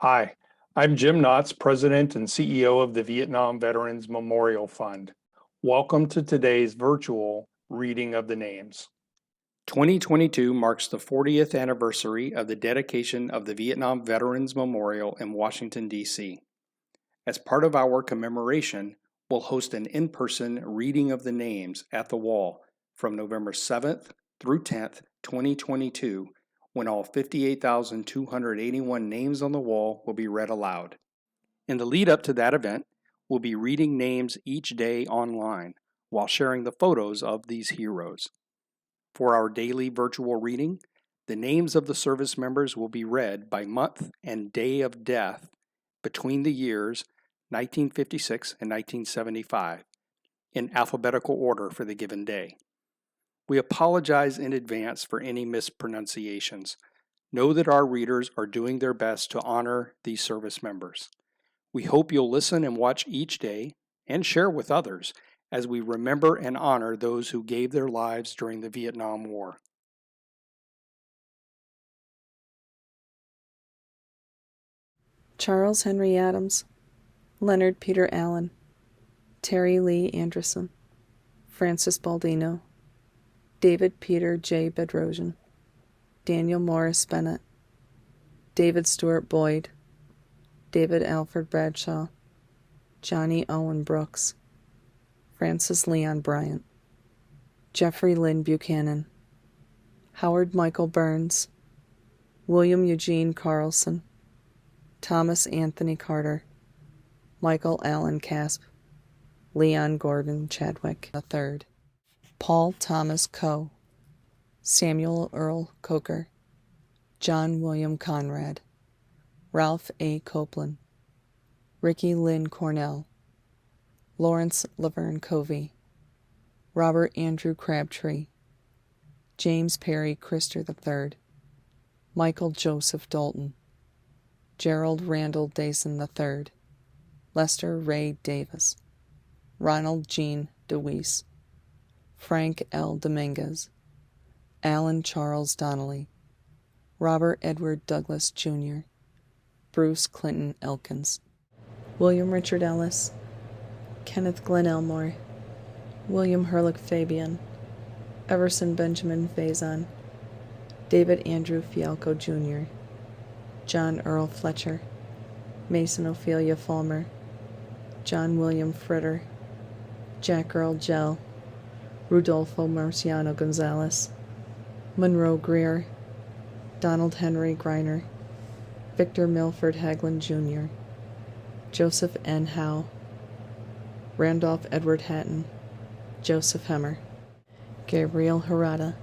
Hi, I'm Jim Knotts, President and CEO of the Vietnam Veterans Memorial Fund. Welcome to today's virtual reading of the names. 2022 marks the 40th anniversary of the dedication of the Vietnam Veterans Memorial in Washington, D.C. As part of our commemoration, we'll host an in-person reading of the names at the wall from November 7th through 10th, 2022, when all 58,281 names on the wall will be read aloud. In the lead up to that event, we'll be reading names each day online while sharing the photos of these heroes. For our daily virtual reading, the names of the service members will be read by month and day of death between the years 1956 and 1975 in alphabetical order for the given day. We apologize in advance for any mispronunciations. Know that our readers are doing their best to honor these service members. We hope you'll listen and watch each day and share with others as we remember and honor those who gave their lives during the Vietnam War. Charles Henry Adams, Leonard Peter Allen, Terry Lee Anderson, Francis Baldino, David Peter J. Bedrosian, Daniel Morris Bennett, David Stewart Boyd, David Alfred Bradshaw, Johnny Owen Brooks, Francis Leon Bryant, Jeffrey Lynn Buchanan, Howard Michael Burns, William Eugene Carlson, Thomas Anthony Carter, Michael Allen Casp, Leon Gordon Chadwick III, Paul Thomas Coe, Samuel Earl Coker, John William Conrad, Ralph A. Copeland, Ricky Lynn Cornell, Lawrence Laverne Covey, Robert Andrew Crabtree, James Perry Krister III, Michael Joseph Dalton, Gerald Randall Dason III, Lester Ray Davis, Ronald Jean DeWeese, Frank L. Dominguez, Alan Charles Donnelly, Robert Edward Douglas Jr., Bruce Clinton Elkins, William Richard Ellis, Kenneth Glenn Elmore, William Hurlick Fabian, Everson Benjamin Faison, David Andrew Fialco Jr., John Earl Fletcher, Mason Ophelia Fulmer, John William Fritter, Jack Earl Gell, Rudolfo Marciano Gonzalez, Monroe Greer, Donald Henry Greiner, Victor Milford Haglund Jr., Joseph N. Howe, Randolph Edward Hatton, Joseph Hemmer, Gabriel Harada,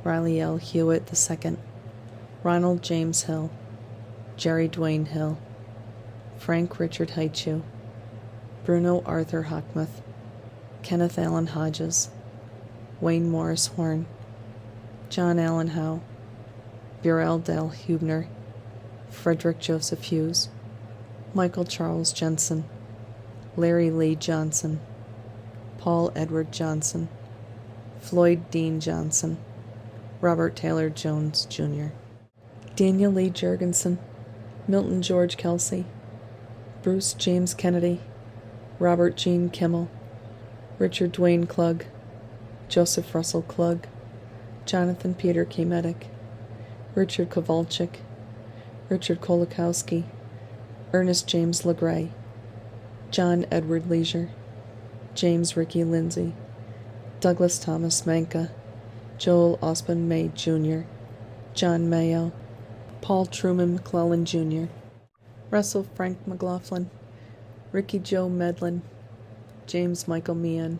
Riley L. Hewitt II, Ronald James Hill, Jerry Dwayne Hill, Frank Richard Haichu, Bruno Arthur Hockmuth, Kenneth Allen Hodges, Wayne Morris Horn, John Allen Howe, Burrell Dell Hubner, Frederick Joseph Hughes, Michael Charles Jensen, Larry Lee Johnson, Paul Edward Johnson, Floyd Dean Johnson, Robert Taylor Jones Jr., Daniel Lee Jurgensen, Milton George Kelsey, Bruce James Kennedy, Robert Gene Kimmel, Richard Dwayne Klug, Joseph Russell Klug, Jonathan Peter Kemedic, Richard Kowalczyk, Richard Kolakowski, Ernest James LeGray, John Edward Leisure, James Ricky Lindsay, Douglas Thomas Manka, Joel Osborne May Jr., John Mayo, Paul Truman McClellan Jr., Russell Frank McLaughlin, Ricky Joe Medlin, James Michael Meehan,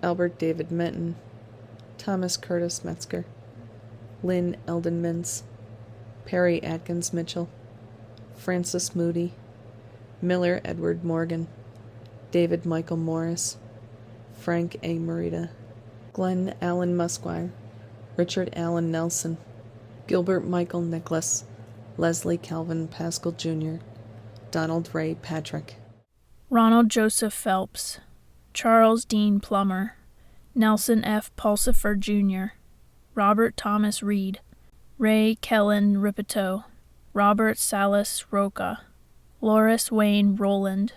Albert David Menton, Thomas Curtis Metzger, Lynn Eldon Mintz, Perry Atkins Mitchell, Francis Moody, Miller Edward Morgan, David Michael Morris, Frank A. Morita, Glenn Allen Musquire, Richard Allen Nelson, Gilbert Michael Nicholas, Leslie Calvin Pascal Jr., Donald Ray Patrick, Ronald Joseph Phelps, Charles Dean Plummer, Nelson F. Pulsifer Jr., Robert Thomas Reed, Ray Kellen Ripito, Robert Salas Roca, Loris Wayne Rowland,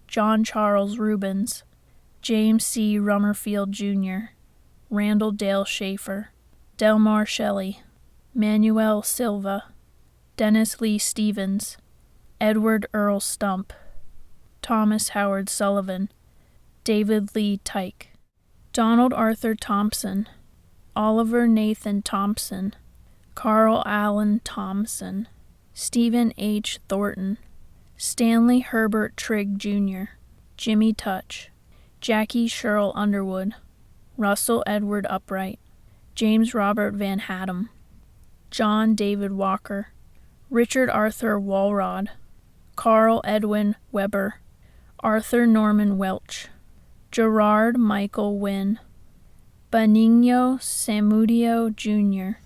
John Charles Rubens, James C. Rummerfield, Jr., Randall Dale Schaefer, Delmar Shelley, Manuel Silva, Dennis Lee Stevens, Edward Earl Stump, Thomas Howard Sullivan, David Lee Tyke, Donald Arthur Thompson, Oliver Nathan Thompson, Carl Allen Thompson, Stephen H. Thornton, Stanley Herbert Trigg, Jr., Jimmy Touch, Jackie Sherrill Underwood, Russell Edward Upright, James Robert Van Haddam, John David Walker, Richard Arthur Walrod, Carl Edwin Weber, Arthur Norman Welch, Gerard Michael Wynne, Benigno Samudio, Jr.,